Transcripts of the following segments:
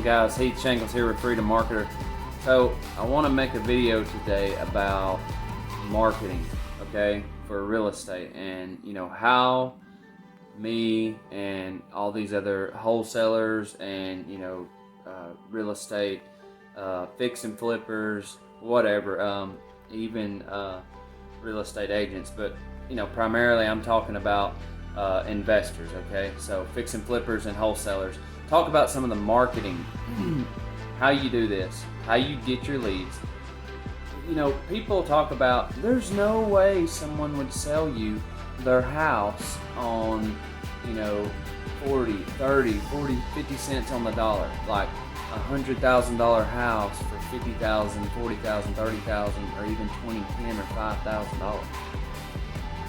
guys, Heath Shangles here with Freedom Marketer. So I want to make a video today about marketing, okay, for real estate, and how me and all these other wholesalers and real estate fix and flippers, whatever, even real estate agents, but primarily I'm talking about investors, okay? So fix and flippers and wholesalers. Talk about some of the marketing, how you do this, how you get your leads. People talk about there's no way someone would sell you their house on 40, 30, 40, 50 cents on the dollar, like $100,000 house for $50,000, $40,000, $30,000, or even $20,000, $10,000, or $5,000.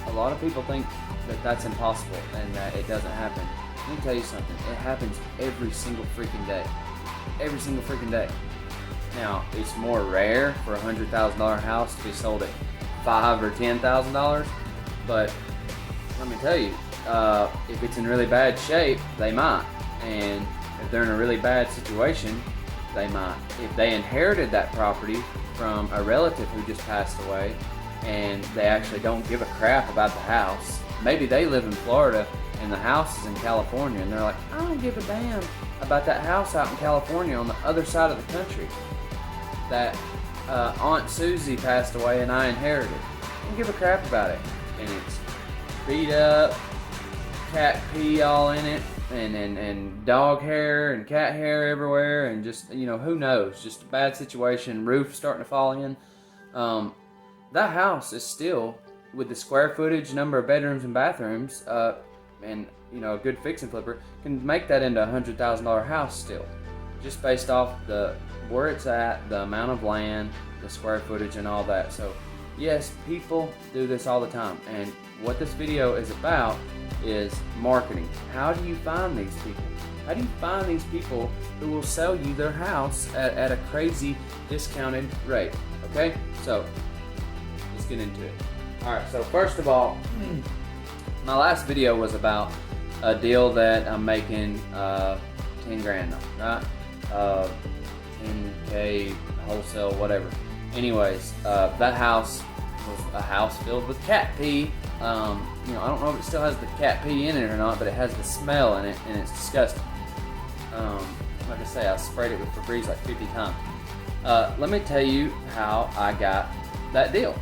A lot of people think that that's impossible and that it doesn't happen. Let me tell you something. It happens every single freaking day. Every single freaking day. Now, it's more rare for a $100,000 house to be sold at $5,000 or $10,000, but let me tell you, if it's in really bad shape, they might. And if they're in a really bad situation, they might. If they inherited that property from a relative who just passed away and they actually don't give a crap about the house, maybe they live in Florida and the house is in California, and they're like, I don't give a damn about that house out in California on the other side of the country that Aunt Susie passed away and I inherited. I don't give a crap about it. And it's beat up, cat pee all in it, and dog hair and cat hair everywhere, and just, who knows, just a bad situation, roof starting to fall in. That house is still, with the square footage, number of bedrooms and bathrooms, and a good fix and flipper can make that into a $100,000 house still, just based off where it's at, the amount of land, the square footage, and all that. So yes, people do this all the time, and what this video is about is marketing. How do you find these people? How do you find these people who will sell you their house at a crazy discounted rate? Okay, so let's get into it. Alright, so first of all, my last video was about a deal that I'm making 10 grand on, right? 10K wholesale, whatever. Anyways, that house was a house filled with cat pee. I don't know if it still has the cat pee in it or not, but it has the smell in it, and it's disgusting. Like I say, I sprayed it with Febreze like 50 times. Let me tell you how I got that deal,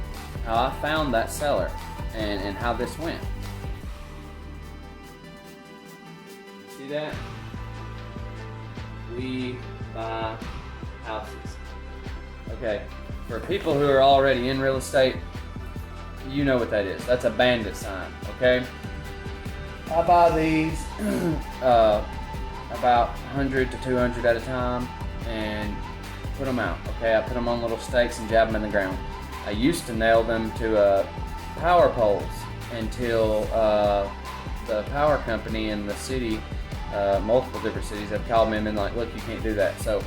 how I found that seller, and how this went. See that? We buy houses. Okay, for people who are already in real estate, you know what that is. That's a bandit sign, okay? I buy these about 100 to 200 at a time and put them out, okay? I put them on little stakes and jab them in the ground. I used to nail them to power poles until the power company in the city, multiple different cities, have called me and been like, look, you can't do that. So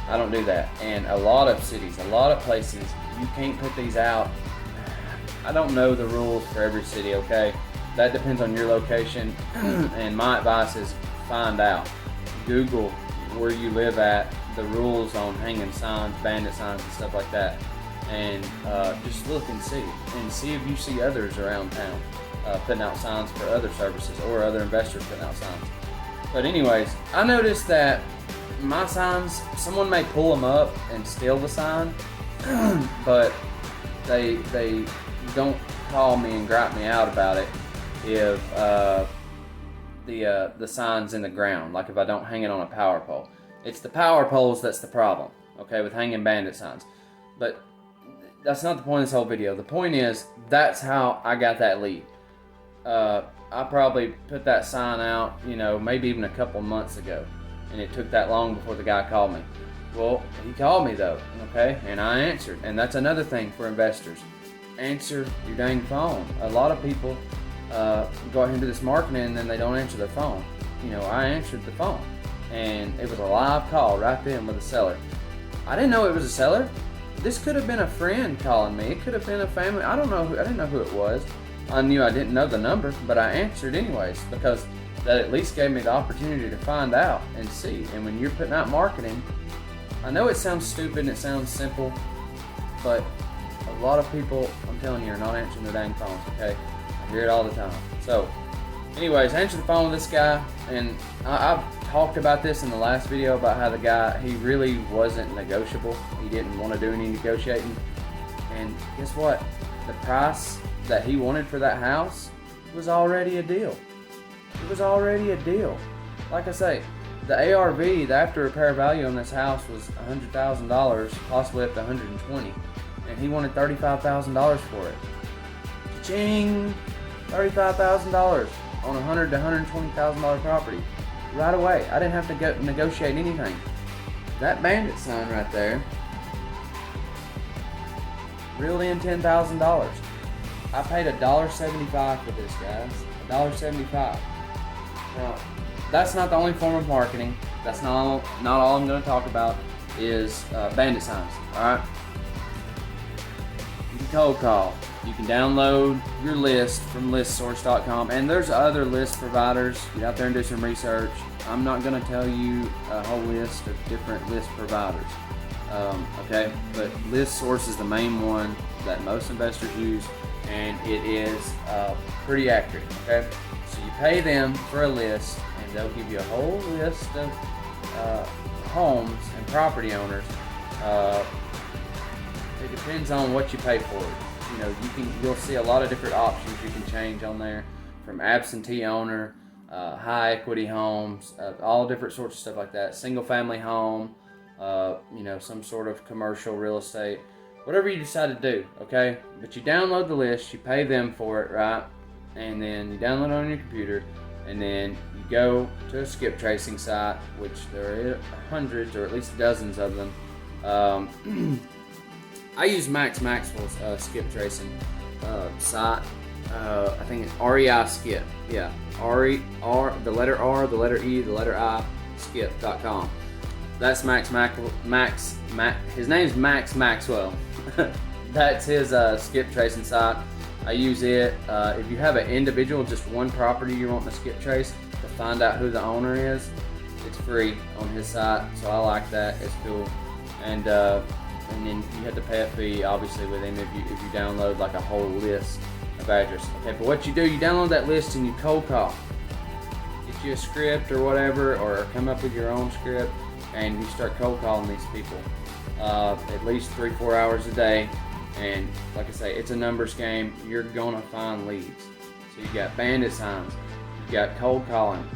I don't do that. And a lot of cities, a lot of places, you can't put these out. I don't know the rules for every city, okay? That depends on your location, and my advice is find out. Google where you live at, the rules on hanging signs, bandit signs, and stuff like that. And just look and see if you see others around town putting out signs for other services, or other investors putting out signs. But anyways, I noticed that my signs, someone may pull them up and steal the sign, but they don't call me and gripe me out about it if the sign's in the ground, like if I don't hang it on a power pole. It's the power poles that's the problem, okay, with hanging bandit signs. But that's not the point of this whole video. The point is, that's how I got that lead. I probably put that sign out, maybe even a couple months ago, and it took that long before the guy called me. Well, he called me though, okay, and I answered. And that's another thing for investors. Answer your dang phone. A lot of people go ahead and do this marketing and then they don't answer their phone. I answered the phone, and it was a live call right then with a seller. I didn't know it was a seller. This could have been a friend calling me. It could have been a family. I didn't know who it was. I knew I didn't know the number, but I answered anyways, because that at least gave me the opportunity to find out and see. And when you're putting out marketing, I know it sounds stupid and it sounds simple, but a lot of people, I'm telling you, are not answering their dang phones, okay? I hear it all the time. So, anyways, I answered the phone with this guy, and I've talked about this in the last video about how the guy, he really wasn't negotiable. He didn't want to do any negotiating. And guess what? The price that he wanted for that house was already a deal. It was already a deal. Like I say, the ARV, the after repair value on this house was $100,000, possibly up to $120,000, and he wanted $35,000 for it. Ching! $35,000 on a $100,000 to $120,000 property right away. I didn't have to go negotiate anything. That bandit sign right there reeled in $10,000. I paid $1.75 for this, guys. $1.75. Now, that's not the only form of marketing. That's not all I'm going to talk about is bandit signs. All right. You can cold call. You can download your list from listsource.com, and there's other list providers. Get out there and do some research. I'm not going to tell you a whole list of different list providers. Okay, but ListSource is the main one that most investors use, and it is pretty accurate. Okay, so you pay them for a list, and they'll give you a whole list of homes and property owners. It depends on what you pay for it. You know, you'll see a lot of different options you can change on there, from absentee owner, high equity homes, all different sorts of stuff like that. Single family home, you know, some sort of commercial real estate, whatever you decide to do. Okay, but you download the list, you pay them for it, right? And then you download it on your computer, and then you go to a skip tracing site, which there are hundreds or at least dozens of them. I use Max Maxwell's skip tracing site. I think it's REI Skip. Yeah, the letter R, the letter E, the letter I, skip.com. That's his name's Max Maxwell. That's his skip tracing site. I use it. If you have an individual, just one property you're wanting to skip trace to find out who the owner is, it's free on his site. So I like that. It's cool. And then you have to pay a fee, obviously, with him if you download like a whole list of addresses. Okay, but what you do, you download that list and you cold call. Get you a script or whatever, or come up with your own script, and you start cold calling these people at least 3-4 hours a day. And like I say, it's a numbers game. You're gonna find leads. So you got bandit signs, you got cold calling.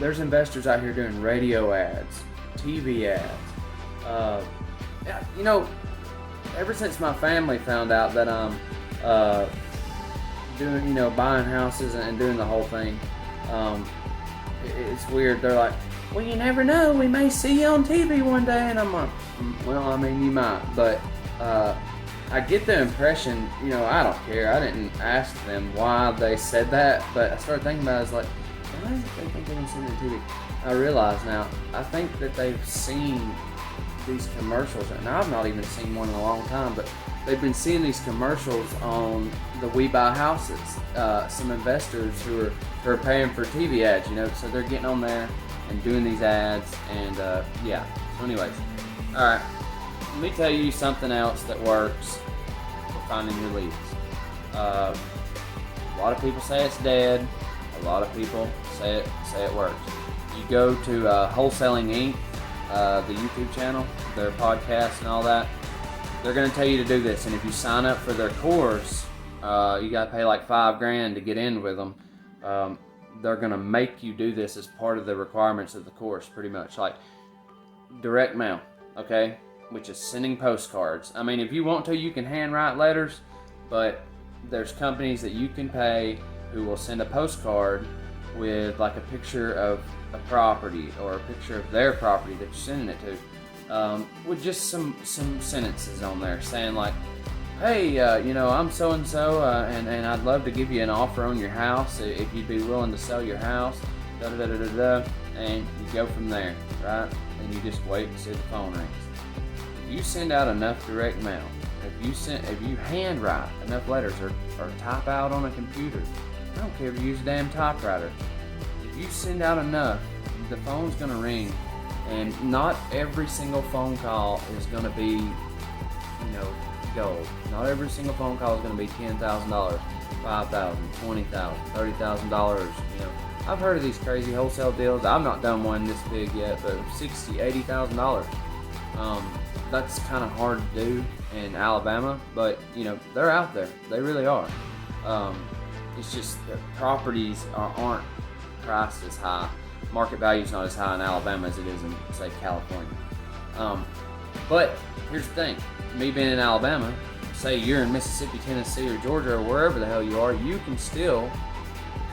There's investors out here doing radio ads, TV ads. You know, ever since my family found out that I'm doing, you know, buying houses and doing the whole thing, it's weird. They're like, well, you never know, we may see you on TV one day. And I'm like, well, I mean, you might, but I get the impression, you know, I don't care. I didn't ask them why they said that, but I started thinking about it. It's like, why do they think they're going to see me on TV? I realize now, I think that they've seen these commercials, and I've not even seen one in a long time, but they've been seeing these commercials on the We Buy Houses. Some investors who are paying for TV ads, you know, so they're getting on there and doing these ads, and yeah. So anyways, all right, let me tell you something else that works for finding your leads. A lot of people say it's dead. A lot of people say it works. You go to Wholesaling Inc., the YouTube channel, their podcast and all that. They're going to tell you to do this, and if you sign up for their course, you got to pay like $5,000 to get in with them. They're going to make you do this as part of the requirements of the course, pretty much, like direct mail, okay, which is sending postcards. I mean, if you want to, you can handwrite letters, but there's companies that you can pay who will send a postcard with like a picture of a property or a picture of their property that you're sending it to, with just some sentences on there saying like, hey, you know, I'm so and so, and I'd love to give you an offer on your house if you'd be willing to sell your house, da da da da da, and you go from there, right? And you just wait and see the phone rings. If you send out enough direct mail, if you handwrite enough letters or type out on a computer, I don't care if you use a damn typewriter. If you send out enough, the phone's gonna ring, and not every single phone call is gonna be, gold. Not every single phone call is gonna be $10,000, $5,000, $20,000, $30,000. I've heard of these crazy wholesale deals. I've not done one this big yet, but $60,000, $80,000. That's kind of hard to do in Alabama, but they're out there. They really are. It's just that properties aren't priced as high. Market value is not as high in Alabama as it is in, say, California. But here's the thing: me being in Alabama, say you're in Mississippi, Tennessee, or Georgia, or wherever the hell you are, you can still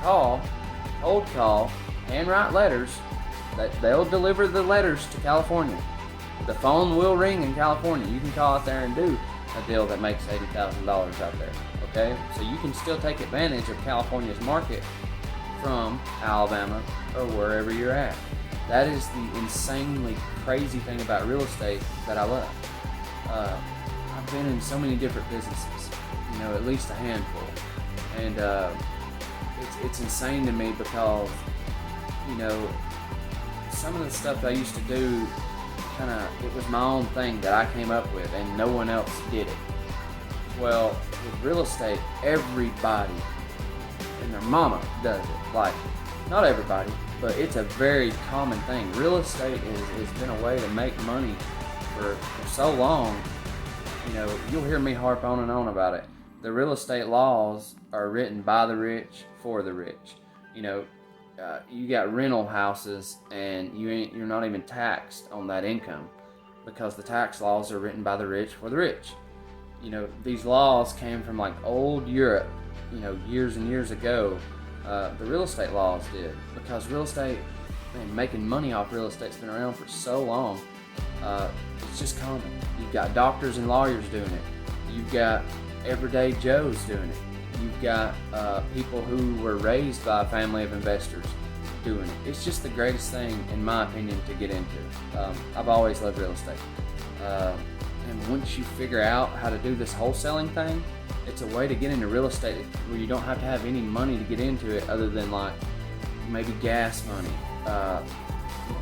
call, cold call, and write letters. That they'll deliver the letters to California. The phone will ring in California. You can call out there and do a deal that makes $80,000 out there. Okay, so you can still take advantage of California's market from Alabama or wherever you're at. That is the insanely crazy thing about real estate that I love. I've been in so many different businesses, at least a handful, and it's insane to me because some of the stuff I used to do, it was my own thing that I came up with, and no one else did it. Well, with real estate, everybody and their mama does it. Like, not everybody, but it's a very common thing. Real estate has been a way to make money for so long. You'll hear me harp on and on about it. The real estate laws are written by the rich for the rich. You got rental houses, and you're not even taxed on that income because the tax laws are written by the rich for the rich. These laws came from like old Europe, years and years ago. The real estate laws did, because real estate, making money off real estate's been around for so long. It's just common. You've got doctors and lawyers doing it. You've got everyday Joes doing it. You've got people who were raised by a family of investors doing it. It's just the greatest thing, in my opinion, to get into. I've always loved real estate. And once you figure out how to do this wholesaling thing, it's a way to get into real estate where you don't have to have any money to get into it other than like maybe gas money.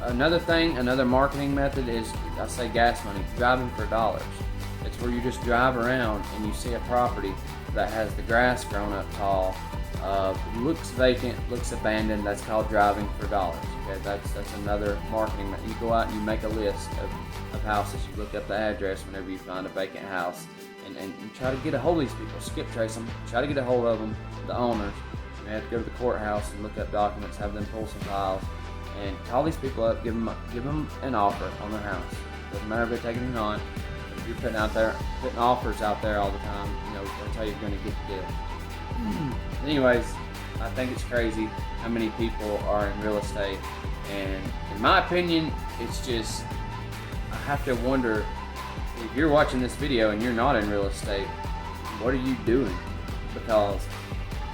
Another marketing method is, I say gas money, driving for dollars. It's where you just drive around and you see a property that has the grass grown up tall, looks vacant, looks abandoned. That's called driving for dollars. Okay, that's another marketing method. You go out and you make a list of houses. You look up the address whenever you find a vacant house, and you try to get a hold of these people. Skip trace them. Try to get a hold of them, the owners. You have to go to the courthouse and look up documents, have them pull some files, and call these people up, give them an offer on their house. Doesn't matter if they're taking it or not. If you're putting offers out there all the time, that's how you're going to get the deal. Anyways, I think it's crazy how many people are in real estate, and in my opinion, it's just, I have to wonder, if you're watching this video and you're not in real estate, what are you doing? Because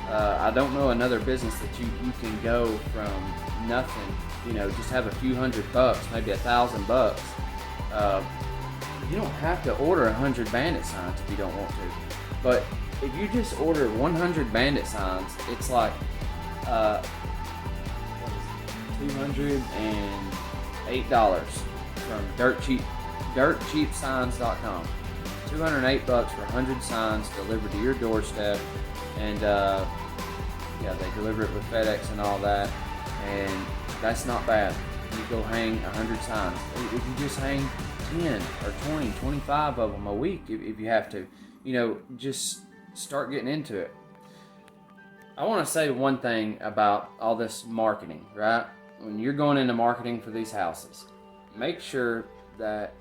I don't know another business that you can go from nothing, just have a few $100, maybe $1,000. You don't have to order 100 bandit signs if you don't want to. But if you just order 100 bandit signs, it's like $208 from dirtcheapsigns.com. $208 for 100 signs delivered to your doorstep, and they deliver it with FedEx and all that, and that's not bad. You go hang 100 signs. If you just hang 10 or 20, 25 of them a week, if you have to, just start getting into it. I want to say one thing about all this marketing, right? When you're going into marketing for these houses, make sure that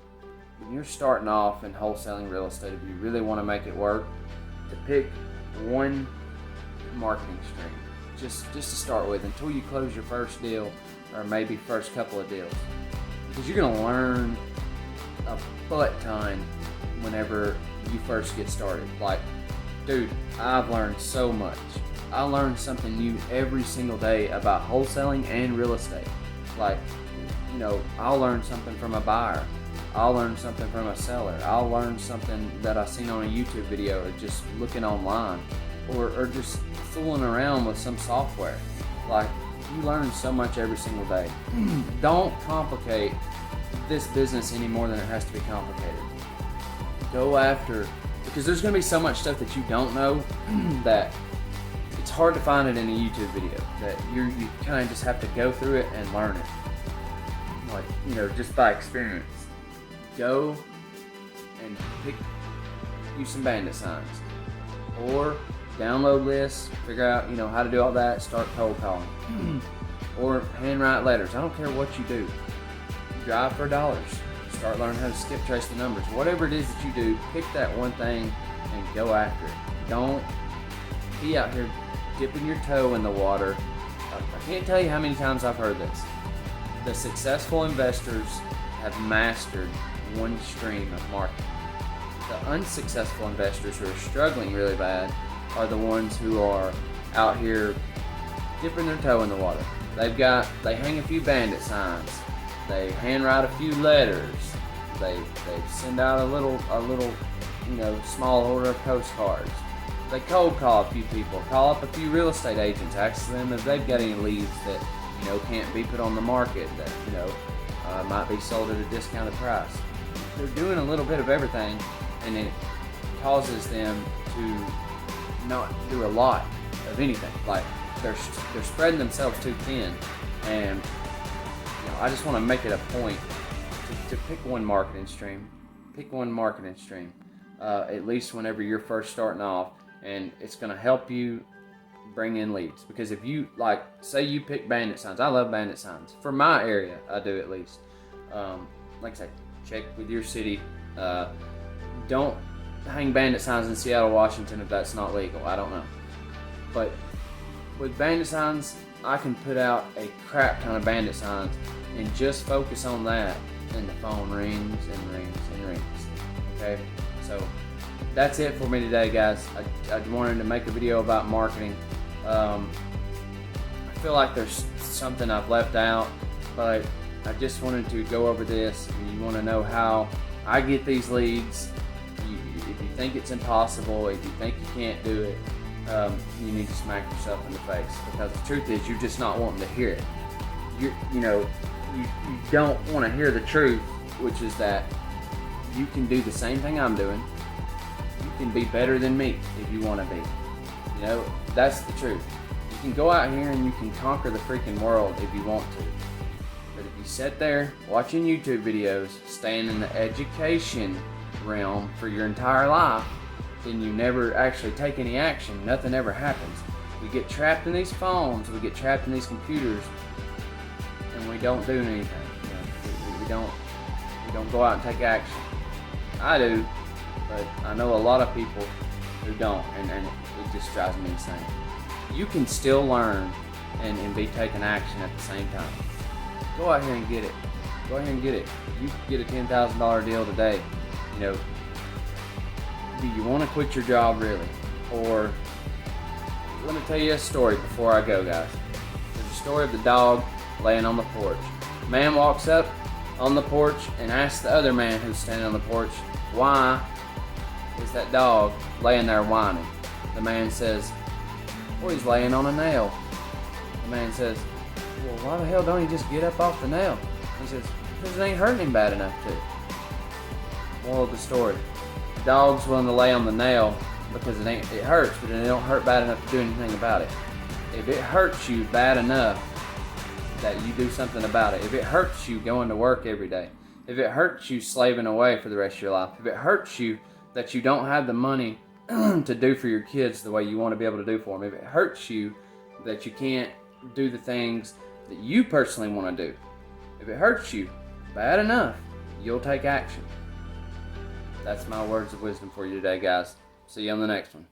when you're starting off in wholesaling real estate, if you really want to make it work, to pick one marketing stream, just to start with, until you close your first deal, or maybe first couple of deals, because you're going to learn a butt ton whenever you first get started. Like, dude, I've learned so much. I learn something new every single day about wholesaling and real estate. Like, I'll learn something from a buyer. I'll learn something from a seller. I'll learn something that I've seen on a YouTube video, or just looking online, or just fooling around with some software. Like, you learn so much every single day. Don't complicate this business any more than it has to be complicated. Go after, because there's going to be so much stuff that you don't know that it's hard to find it in a YouTube video, that you kind of just have to go through it and learn it, like, you know, just by experience. Go and use some bandit signs, or download lists, figure out, you know, how to do all that, start cold calling, or handwrite letters. I don't care what you do. Drive for dollars. Start learning how to skip trace the numbers. Whatever it is that you do, pick that one thing and go after it. Don't be out here dipping your toe in the water. I can't tell you how many times I've heard this. The successful investors have mastered one stream of marketing. The unsuccessful investors who are struggling really bad are the ones who are out here dipping their toe in the water. They hang a few bandit signs. They handwrite a few letters. They send out a little, you know, small order of postcards. They cold call a few people, call up a few real estate agents, ask them if they've got any leads that, you know, can't be put on the market, that, you know, might be sold at a discounted price. They're doing a little bit of everything, and it causes them to not do a lot of anything. Like, they're spreading themselves too thin, and you know, I just want to make it a point to pick one marketing stream. Pick one marketing stream, at least whenever you're first starting off, and it's going to help you bring in leads. Because if you, like, say you pick bandit signs. I love bandit signs. For my area, I do at least. Like I say, check with your city. Don't hang bandit signs in Seattle, Washington if that's not legal. I don't know. But with bandit signs, I can put out a crap ton of bandit signs and just focus on that, and the phone rings and rings and rings. Okay, so that's it for me today, guys. I wanted to make a video about marketing. I feel like there's something I've left out, but I just wanted to go over this. If you want to know how I get these leads, if you think it's impossible, if you think you can't do it, you need to smack yourself in the face, because the truth is you're just not wanting to hear it. You don't want to hear the truth, which is that you can do the same thing I'm doing. You can be better than me if you want to be. You know, that's the truth. You can go out here and you can conquer the freaking world if you want to. But if you sit there watching YouTube videos, staying in the education realm for your entire life, then you never actually take any action. Nothing ever happens. We get trapped in these phones, we get trapped in these computers, and we don't do anything. You know, we don't go out and take action. I do, but I know a lot of people who don't, and it just drives me insane. You can still learn and be taking action at the same time. Go out here and get it. Go out here and get it. You get a $10,000 deal today. You know, do you want to quit your job really? Or, let me tell you a story before I go, guys. There's a story of the dog laying on the porch. Man walks up on the porch and asks the other man who's standing on the porch, why is that dog laying there whining? The man says, well, he's laying on a nail. The man says, well, why the hell don't he just get up off the nail? He says, because it ain't hurting him bad enough to. Moral of the story. The dog's willing to lay on the nail because it hurts, but it don't hurt bad enough to do anything about it. If it hurts you bad enough that you do something about it, if it hurts you going to work every day, if it hurts you slaving away for the rest of your life, if it hurts you that you don't have the money to do for your kids the way you want to be able to do for them, if it hurts you that you can't do the things that you personally want to do, if it hurts you bad enough, you'll take action. That's my words of wisdom for you today, guys. See you on the next one.